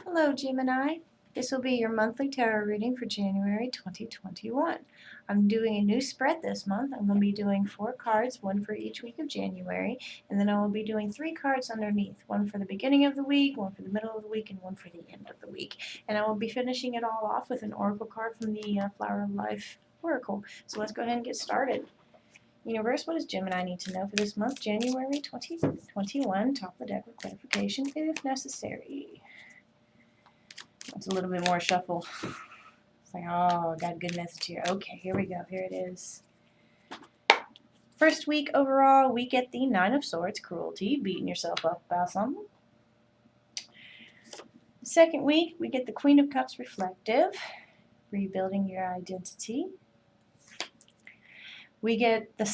Hello, Gemini. This will be your monthly tarot reading for January 2021. I'm doing a new spread this month. I'm going to be doing 4 cards, one for each week of January, and then I will be doing 3 cards underneath, one for the beginning of the week, one for the middle of the week, and one for the end of the week. And I will be finishing it all off with an oracle card from the Flower of Life Oracle. So let's go ahead and get started. Universe, what does Gemini need to know for this month, January 2021? Top of the deck with clarification if necessary. It's a little bit more shuffle. It's like, oh, I got a good message here. Okay, here we go. Here it is. First week overall, we get the 9 of Swords, cruelty, beating yourself up about something. Second week, we get the Queen of Cups, reflective, rebuilding your identity. We get the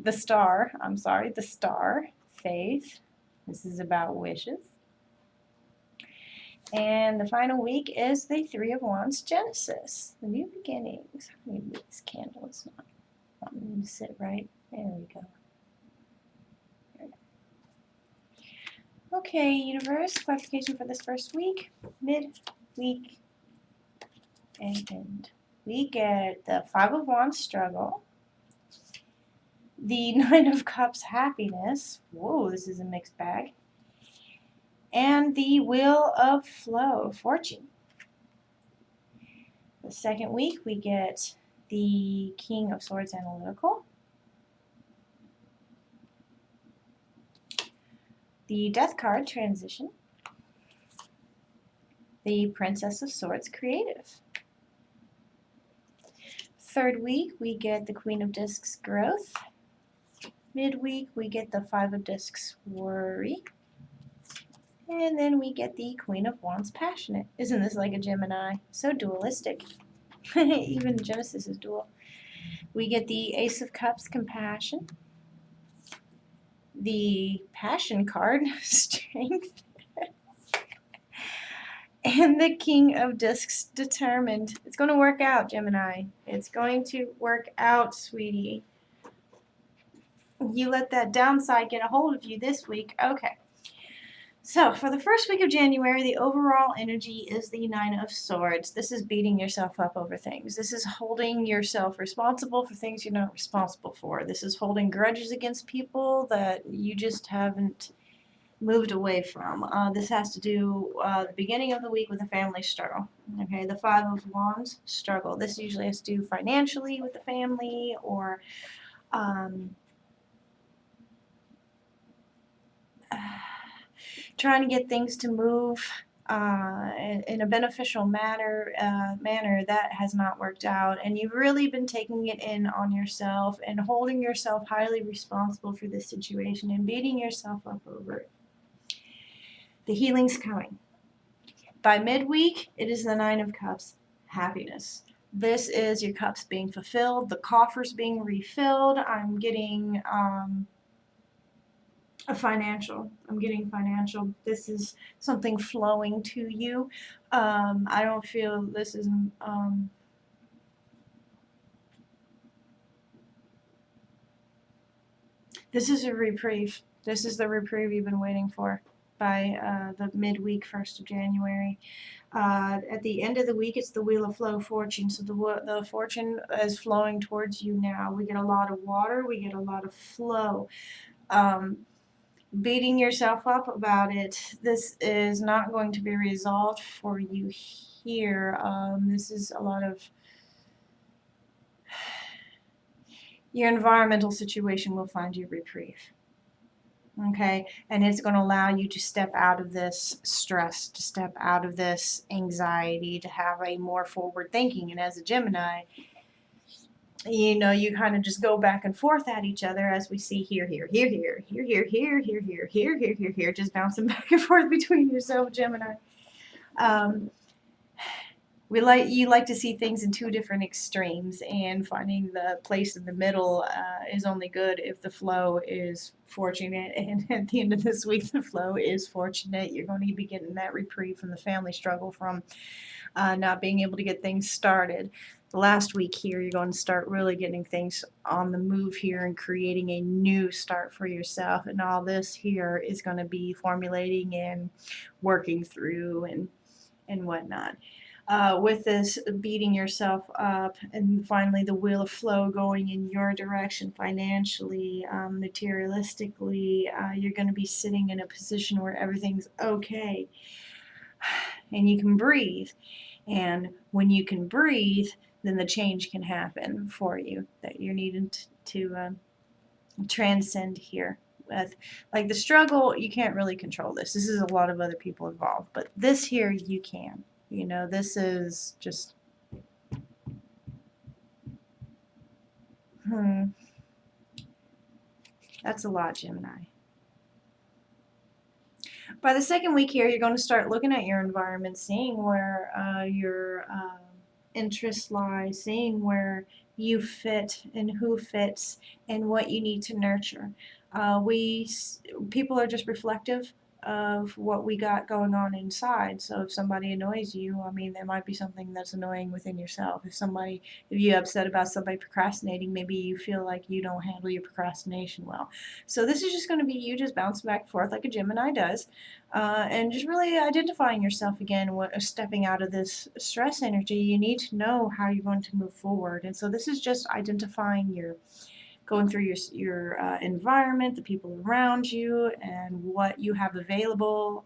the star, faith. This is about wishes. And the final week is the 3 of Wands, Genesis, the new beginnings. I need to move this candle. It's not wanting me to sit right. There we go. Okay, universe, clarification for this first week, mid-week, and end. We get the 5 of Wands, struggle, the 9 of Cups, happiness. Whoa, this is a mixed bag. And the Wheel of Flow, fortune. The second week, we get the King of Swords, analytical, the Death card, transition, the Princess of Swords, creative. Third week, we get the Queen of Discs, growth. Midweek, we get the 5 of Discs, worry. And then we get the Queen of Wands, passionate. Isn't this like a Gemini? So dualistic. Even Genesis is dual. We get the Ace of Cups, compassion. The Passion card, strength. And the King of Discs, determined. It's going to work out, Gemini. It's going to work out, sweetie. You let that downside get a hold of you this week. Okay. So for the first week of January, the overall energy is the 9 of Swords. This is beating yourself up over things. This is holding yourself responsible for things you're not responsible for. This is holding grudges against people that you just haven't moved away from. This has to do the beginning of the week with a family struggle. Okay, the 5 of Wands, struggle. This usually has to do financially with the family, or trying to get things to move in a beneficial manner that has not worked out, and you've really been taking it in on yourself and holding yourself highly responsible for this situation and beating yourself up over it. The healing's coming. By midweek, it is the 9 of Cups, happiness. This is your cups being fulfilled, the coffers being refilled. I'm getting financial. I'm getting financial. This is something flowing to you. I don't feel this is this is a reprieve. This is the reprieve you've been waiting for by the midweek, 1st of January. At the end of the week, it's the Wheel of Flow, fortune. So the fortune is flowing towards you now. We get a lot of water. We get a lot of flow. Beating yourself up about it, this is not going to be resolved for you here. This is a lot of your environmental situation will find you reprieve. Okay, and it's going to allow you to step out of this stress, to step out of this anxiety, to have a more forward thinking. And as a Gemini, you kind of just go back and forth at each other, as we see here, just bouncing back and forth between yourself, Gemini. you like to see things in two different extremes, and finding the place in the middle is only good if the flow is fortunate. And at the end of this week, the flow is fortunate. You're going to be getting that reprieve from the family struggle from not being able to get things started. The last week here, you're going to start really getting things on the move here and creating a new start for yourself. And all this here is going to be formulating and working through and whatnot. With this beating yourself up, and finally the wheel of flow going in your direction financially, materialistically, you're going to be sitting in a position where everything's okay and you can breathe. And when you can breathe, then the change can happen for you that you're needing to transcend here. With like the struggle, you can't really control this. This is a lot of other people involved, but this here you can. You know, this is just that's a lot, Gemini. By the second week here, you're going to start looking at your environment, seeing where your interests lie, seeing where you fit and who fits and what you need to nurture. People are just reflective of what we got going on inside. So if somebody annoys you, I mean, there might be something that's annoying within yourself. If you're upset about somebody procrastinating, maybe you feel like you don't handle your procrastination well. So this is just going to be you just bouncing back and forth like a Gemini does, and just really identifying yourself again, stepping out of this stress energy. You need to know how you're going to move forward. And so this is just identifying going through your environment, the people around you, and what you have available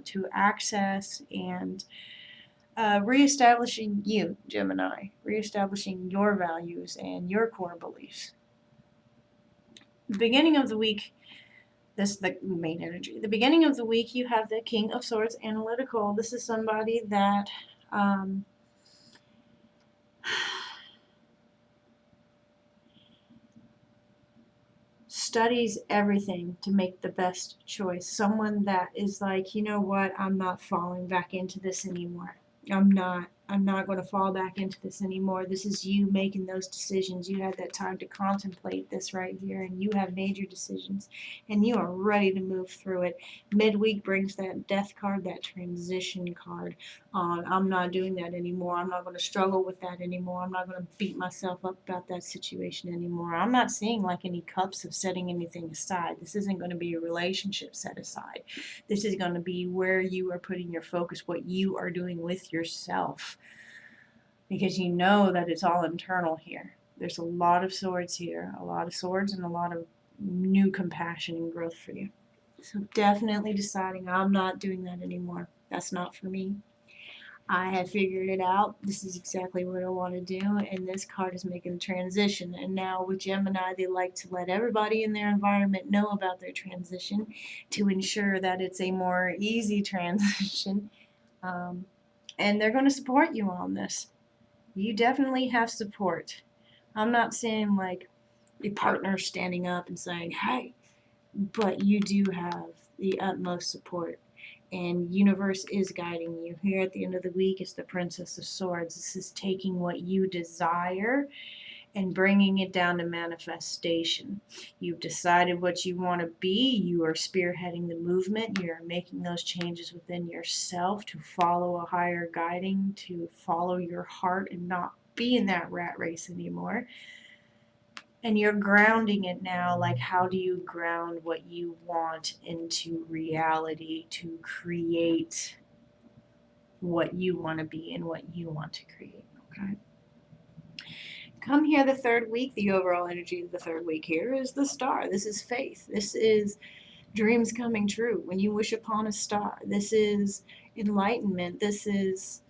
to access, and reestablishing you, Gemini, reestablishing your values and your core beliefs. The beginning of the week, this is the main energy. The beginning of the week, you have the King of Swords, analytical. This is somebody that studies everything to make the best choice. Someone that is like, you know what, I'm not falling back into this anymore. I'm not going to fall back into this anymore. This is you making those decisions. You had that time to contemplate this right here, and you have made your decisions, and you are ready to move through it. Midweek brings that death card, that transition card on. I'm not doing that anymore. I'm not going to struggle with that anymore. I'm not going to beat myself up about that situation anymore. I'm not seeing like any cups of setting anything aside. This isn't going to be a relationship set aside. This is going to be where you are putting your focus, what you are doing with yourself, because you know that it's all internal here. There's a lot of swords here, a lot of swords and a lot of new compassion and growth for you. So definitely deciding, I'm not doing that anymore. That's not for me. I have figured it out. This is exactly what I want to do, and this card is making the transition. And now with Gemini, they like to let everybody in their environment know about their transition to ensure that it's a more easy transition. And they're going to support you on this. You definitely have support. I'm not saying like a partner standing up and saying, hey, but you do have the utmost support. And universe is guiding you. Here at the end of the week is the Princess of Swords. This is taking what you desire and bringing it down to manifestation. You've decided what you want to be. You are spearheading the movement. You're making those changes within yourself to follow a higher guiding, to follow your heart and not be in that rat race anymore. And you're grounding it now. Like, how do you ground what you want into reality to create what you want to be and what you want to create? Okay. Come here the third week, the overall energy of the third week here is the star. This is faith. This is dreams coming true. When you wish upon a star, this is enlightenment. This is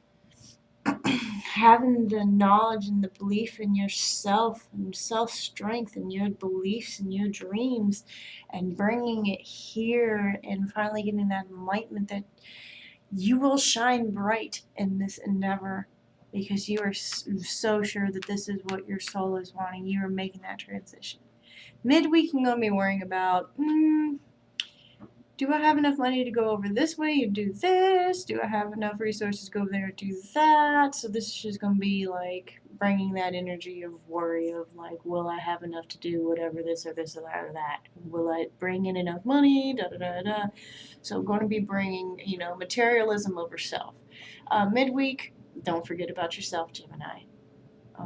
having the knowledge and the belief in yourself and self-strength and your beliefs and your dreams, and bringing it here and finally getting that enlightenment that you will shine bright in this endeavor, because you are so sure that this is what your soul is wanting. You are making that transition. Midweek, you're going to be worrying about do I have enough money to go over this way and do this? Do I have enough resources to go over there and do that? So this is just going to be like bringing that energy of worry of like, will I have enough to do whatever this or this or that or that? Will I bring in enough money? Da da da da. So I'm going to be bringing, materialism over self. Midweek, don't forget about yourself, Gemini.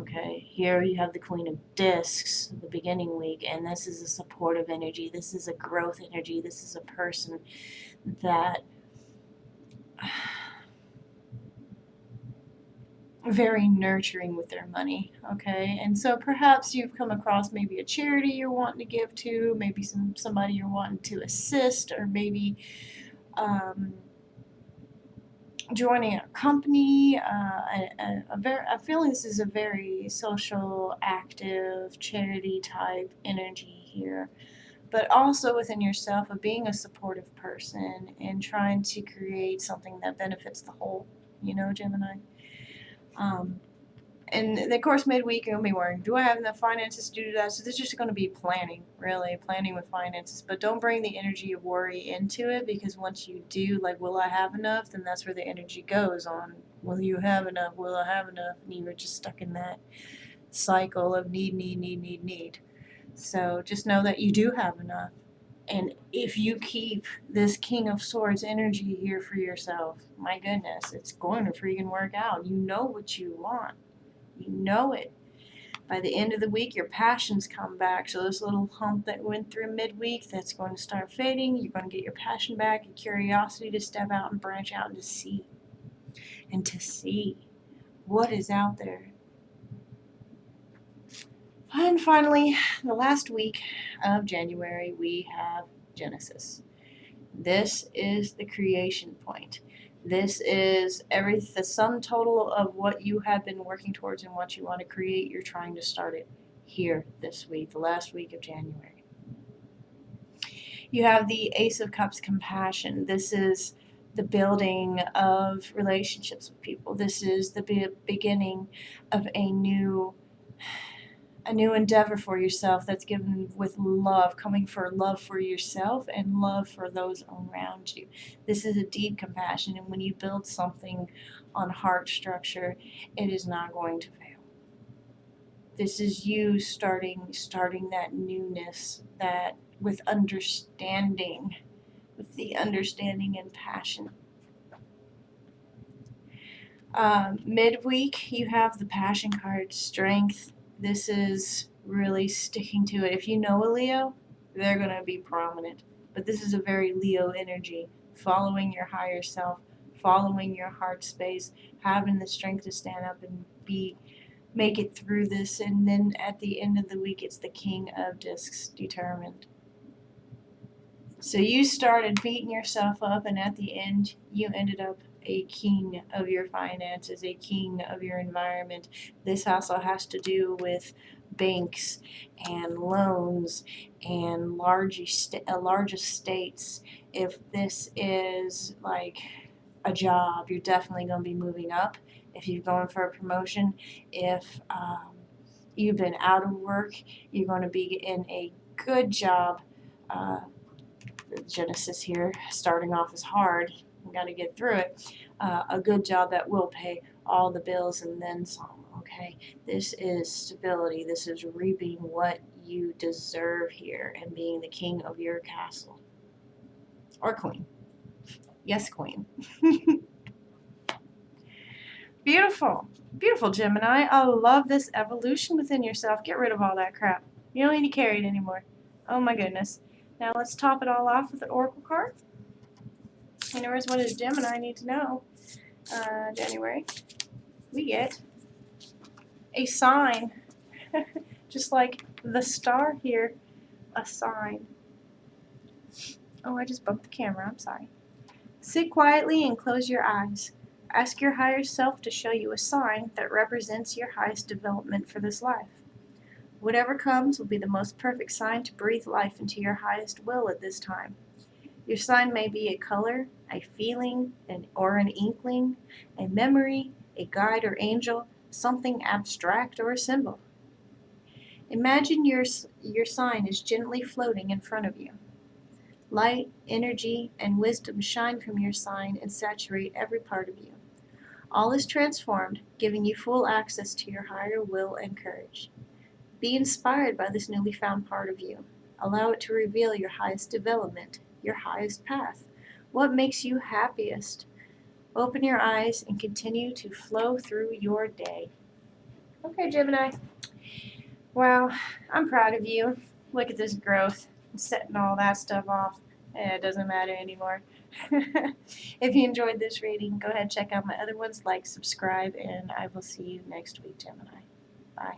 Okay, here you have the Queen of Discs, the beginning week, and this is a supportive energy. This is a growth energy. This is a person that very nurturing with their money. Okay, and so perhaps you've come across maybe a charity you're wanting to give to, maybe somebody you're wanting to assist, or maybe joining a company. I'm feeling this is a very social, active, charity type energy here, but also within yourself of being a supportive person and trying to create something that benefits the whole, Gemini. Um, and of course, midweek you'll be worrying, do I have enough finances to do that? So this is just going to be planning, really, planning with finances. But don't bring the energy of worry into it, because once you do, like, will I have enough? Then that's where the energy goes on. Will you have enough? Will I have enough? And you're just stuck in that cycle of need, need, need, need, need. So just know that you do have enough. And if you keep this King of Swords energy here for yourself, my goodness, it's going to freaking work out. You know what you want. You know it. By the end of the week, your passions come back. So this little hump that went through midweek, that's going to start fading. You're going to get your passion back, your curiosity to step out and branch out and to see. And to see what is out there. And finally, the last week of January, we have Genesis. This is the creation point. This is the sum total of what you have been working towards and what you want to create. You're trying to start it here this week, the last week of January. You have the Ace of Cups, compassion. This is the building of relationships with people. This is the beginning of a new endeavor for yourself that's given with love, coming for love for yourself and love for those around you. This is a deep compassion, and when you build something on heart structure, it is not going to fail. This is you starting that newness, that with understanding, with the understanding and passion. Midweek, you have the passion card, strength. This is really sticking to it. If you know a Leo, they're going to be prominent. But this is a very Leo energy, following your higher self, following your heart space, having the strength to stand up and make it through this. And then at the end of the week, it's the King of Discs, determined. So you started beating yourself up, and at the end, you ended up a king of your finances, a king of your environment. This also has to do with banks and loans and large estates. If this is like a job, you're definitely going to be moving up. If you're going for a promotion, if you've been out of work, you're going to be in a good job. Genesis here, starting off is hard. You got to get through it. A good job that will pay all the bills and then some. Okay, this is stability. This is reaping what you deserve here and being the king of your castle or queen. Yes, queen. Beautiful, beautiful, Gemini. I love this evolution within yourself. Get rid of all that crap. You don't need to carry it anymore. Oh my goodness. Now let's top it all off with an oracle card. Universe, what does Gemini need to know? January. We get a sign. Just like the star here, a sign. Oh, I just bumped the camera. I'm sorry. Sit quietly and close your eyes. Ask your higher self to show you a sign that represents your highest development for this life. Whatever comes will be the most perfect sign to breathe life into your highest will at this time. Your sign may be a color, a feeling, or an inkling, a memory, a guide or angel, something abstract or a symbol. Imagine your sign is gently floating in front of you. Light, energy, and wisdom shine from your sign and saturate every part of you. All is transformed, giving you full access to your higher will and courage. Be inspired by this newly found part of you. Allow it to reveal your highest development, your highest path. What makes you happiest? Open your eyes and continue to flow through your day. Okay, Gemini. Wow, I'm proud of you. Look at this growth. Setting all that stuff off. It doesn't matter anymore. If you enjoyed this reading, go ahead and check out my other ones, like, subscribe, and I will see you next week, Gemini. Bye.